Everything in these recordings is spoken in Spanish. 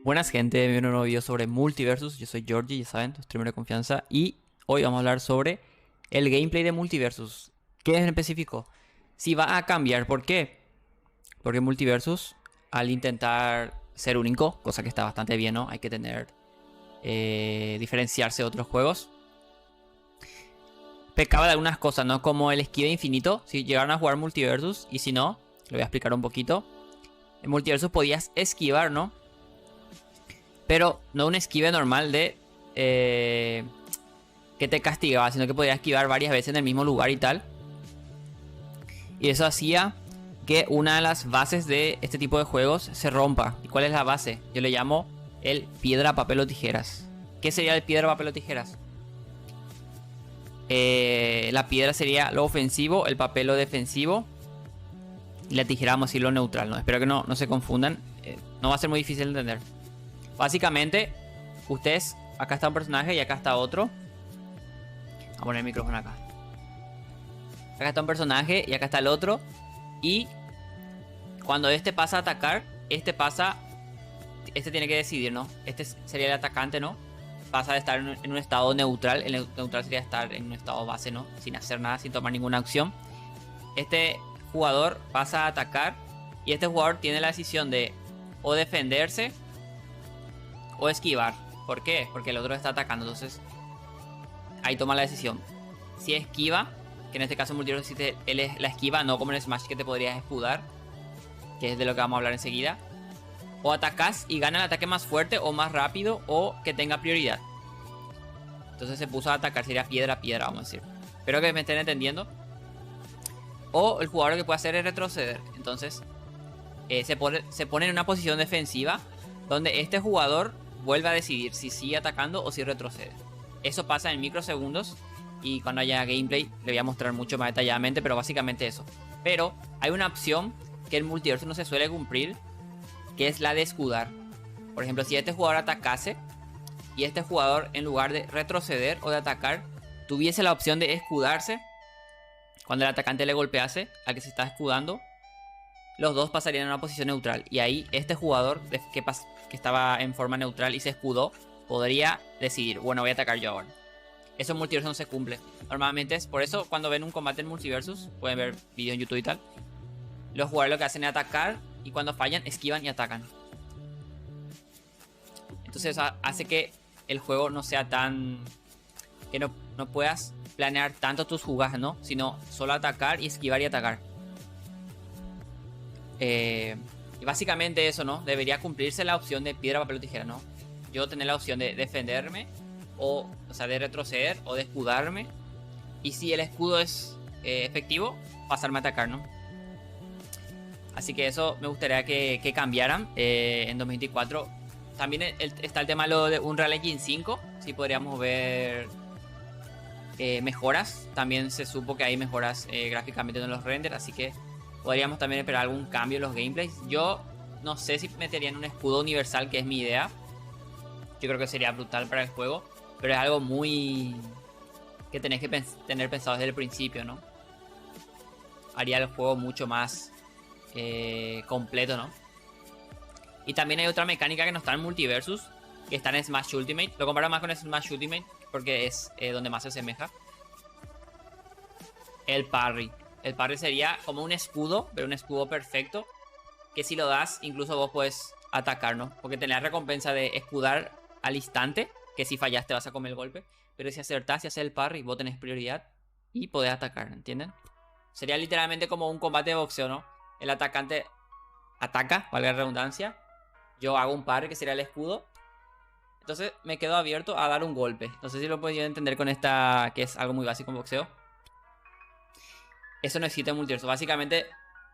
Buenas gente, bienvenido a un nuevo video sobre Multiversus. Yo soy Georgie, ya saben, tu streamer de confianza. Y hoy vamos a hablar sobre el gameplay de Multiversus. ¿Qué es en específico? Si va a cambiar, ¿por qué? Porque Multiversus, al intentar ser único, cosa que está bastante bien, ¿no? Hay que tener, diferenciarse de otros juegos. Pecaba de algunas cosas, ¿no? Como el esquive infinito, si llegaron a jugar Multiversus. Y si no, lo voy a explicar un poquito. En Multiversus podías esquivar, ¿no? Pero no un esquive normal de que te castigaba, sino que podías esquivar varias veces en el mismo lugar y tal. Y eso hacía que una de las bases de este tipo de juegos se rompa. ¿Y cuál es la base? Yo le llamo el piedra, papel o tijeras. ¿Qué sería el piedra, papel o tijeras? La piedra sería lo ofensivo, el papel lo defensivo. Y la tijera vamos a decir lo neutral, ¿no? Espero que no se confundan. No va a ser muy difícil de entender. Básicamente, ustedes, acá está un personaje y acá está otro. Vamos a poner el micrófono acá. Acá está un personaje y acá está el otro. Y cuando este pasa a atacar, este tiene que decidir, ¿no? Este sería el atacante, ¿no? Pasa de estar en un estado neutral. El neutral sería estar en un estado base, ¿no? Sin hacer nada, sin tomar ninguna acción. Este jugador pasa a atacar. Y este jugador tiene la decisión de o defenderse o esquivar. ¿Por qué? Porque el otro está atacando. Entonces, ahí toma la decisión. Si esquiva, que en este caso Multiversus él es la esquiva, no como en Smash que te podrías escudar, que es de lo que vamos a hablar enseguida. O atacas y gana el ataque más fuerte o más rápido o que tenga prioridad. Entonces se puso a atacar, sería piedra, piedra, vamos a decir. Espero que me estén entendiendo. O el jugador lo que puede hacer es retroceder. Entonces se pone en una posición defensiva donde este jugador vuelve a decidir si sigue atacando o si retrocede. Eso pasa en microsegundos y cuando haya gameplay le voy a mostrar mucho más detalladamente, pero básicamente eso. Pero hay una opción que en Multiversus no se suele cumplir, que es la de escudar. Por ejemplo, si este jugador atacase y este jugador en lugar de retroceder o de atacar tuviese la opción de escudarse, cuando el atacante le golpease al que se está escudando, los dos pasarían a una posición neutral. Y ahí este jugador que estaba en forma neutral y se escudó podría decidir, bueno, voy a atacar yo ahora. Eso en Multiversus no se cumple. Normalmente es por eso cuando ven un combate en Multiversus, pueden ver vídeos en YouTube y tal, los jugadores lo que hacen es atacar y cuando fallan esquivan y atacan. Entonces eso hace que el juego no sea tan... que no puedas planear tanto tus jugadas, ¿no? Sino solo atacar y esquivar y atacar. Y básicamente eso, ¿no? Debería cumplirse la opción de piedra, papel o tijera, ¿no? Yo tener la opción de defenderme o sea, de retroceder o de escudarme. Y si el escudo es efectivo, pasarme a atacar, ¿no? Así que eso me gustaría que cambiaran en 2024. También está el tema de Unreal Engine 5. Si podríamos ver mejoras. También se supo que hay mejoras gráficamente en los renders. Así que podríamos también esperar algún cambio en los gameplays. Yo no sé si meterían un escudo universal, que es mi idea. Yo creo que sería brutal para el juego. Pero es algo muy... que tenés que tener pensado desde el principio, ¿no? Haría el juego mucho más completo, ¿no? Y también hay otra mecánica que no está en Multiversus, que está en Smash Ultimate. Lo comparo más con Smash Ultimate porque es donde más se asemeja. El parry. El parry sería como un escudo, pero un escudo perfecto, que si lo das, incluso vos puedes atacar, ¿no? Porque tenés la recompensa de escudar al instante, que si fallaste vas a comer el golpe. Pero si acertás y haces el parry, vos tenés prioridad y podés atacar, ¿entienden? Sería literalmente como un combate de boxeo, ¿no? El atacante ataca, valga la redundancia. Yo hago un parry, que sería el escudo. Entonces me quedo abierto a dar un golpe. No sé si lo podéis entender con esta, que es algo muy básico en boxeo. Eso no existe en Multiversus. Básicamente,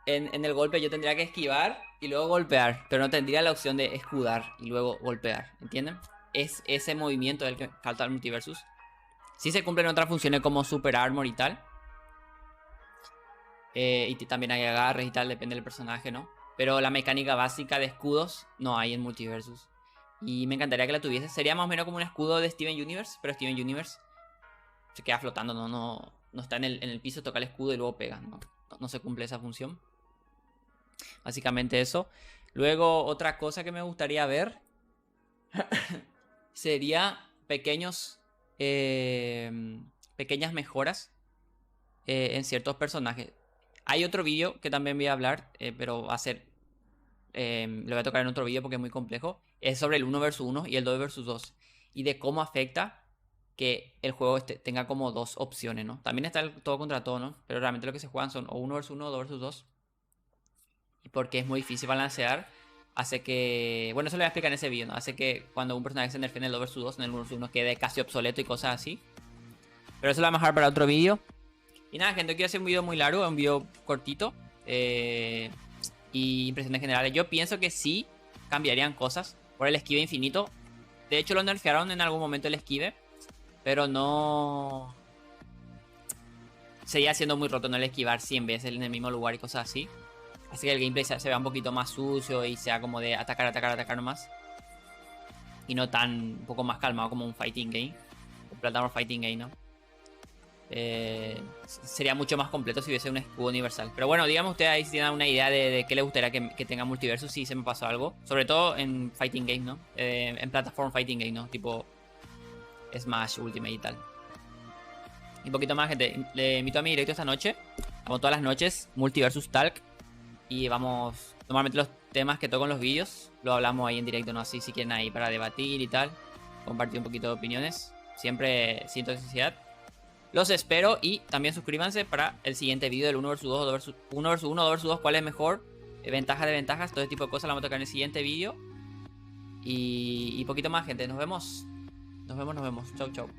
en el golpe yo tendría que esquivar y luego golpear. Pero no tendría la opción de escudar y luego golpear. ¿Entienden? Es ese movimiento el que falta al Multiversus. Sí se cumplen otras funciones como Super Armor y tal. Y también hay agarres y tal, depende del personaje, ¿no? Pero la mecánica básica de escudos no hay en Multiversus. Y me encantaría que la tuviese. Sería más o menos como un escudo de Steven Universe. Pero Steven Universe se queda flotando, no está en el piso, toca el escudo y luego pega. No se cumple esa función. Básicamente eso. Luego otra cosa que me gustaría ver sería pequeñas mejoras en ciertos personajes. Hay otro vídeo que también voy a hablar, pero va a ser... lo voy a tocar en otro vídeo porque es muy complejo. Es sobre el 1 versus 1 y el 2 versus 2. Y de cómo afecta que el juego tenga como dos opciones, ¿no? También está el todo contra todo, ¿no? Pero realmente lo que se juegan son o 1 versus 1 o 2 versus 2. Y porque es muy difícil balancear, hace que... Bueno, eso lo voy a explicar en ese vídeo, ¿no? Hace que cuando un personaje se nerfea en el 2 versus 2, en el 1 versus 1 quede casi obsoleto y cosas así. Pero eso lo vamos a dejar para otro vídeo. Y nada, gente, quiero hacer un video muy largo, un video cortito. Y impresiones generales. Yo pienso que sí cambiarían cosas por el esquive infinito. De hecho, lo nerfearon en algún momento el esquive, pero no... Seguía siendo muy roto, no el esquivar 100 veces en el mismo lugar y cosas así. Así que el gameplay se vea un poquito más sucio y sea como de atacar, atacar, atacar nomás. Y no tan, un poco más calmado como un fighting game. Un plataforma fighting game, ¿no? Sería mucho más completo si hubiese un escudo universal. Pero bueno, díganme ustedes ahí si tienen una idea de qué les gustaría que tenga multiverso, si se me pasó algo. Sobre todo en fighting game, ¿no? En plataforma fighting game, ¿no? Tipo Smash, Ultimate y tal. Y un poquito más, gente. Le invito a mi directo esta noche. Vamos todas las noches, Multiversus Talk. Y vamos... Normalmente los temas que toco en los vídeos lo hablamos ahí en directo, ¿no? Así si quieren ahí para debatir y tal. Compartir un poquito de opiniones. Siempre sin toxicidad. Los espero y también suscríbanse para el siguiente vídeo del 1 vs 2, 1 vs 1, 2 vs 2, cuál es mejor, ventajas de ventajas, todo ese tipo de cosas la vamos a tocar en el siguiente vídeo. Y poquito más, gente. Nos vemos. Nos vemos. Chau, chau.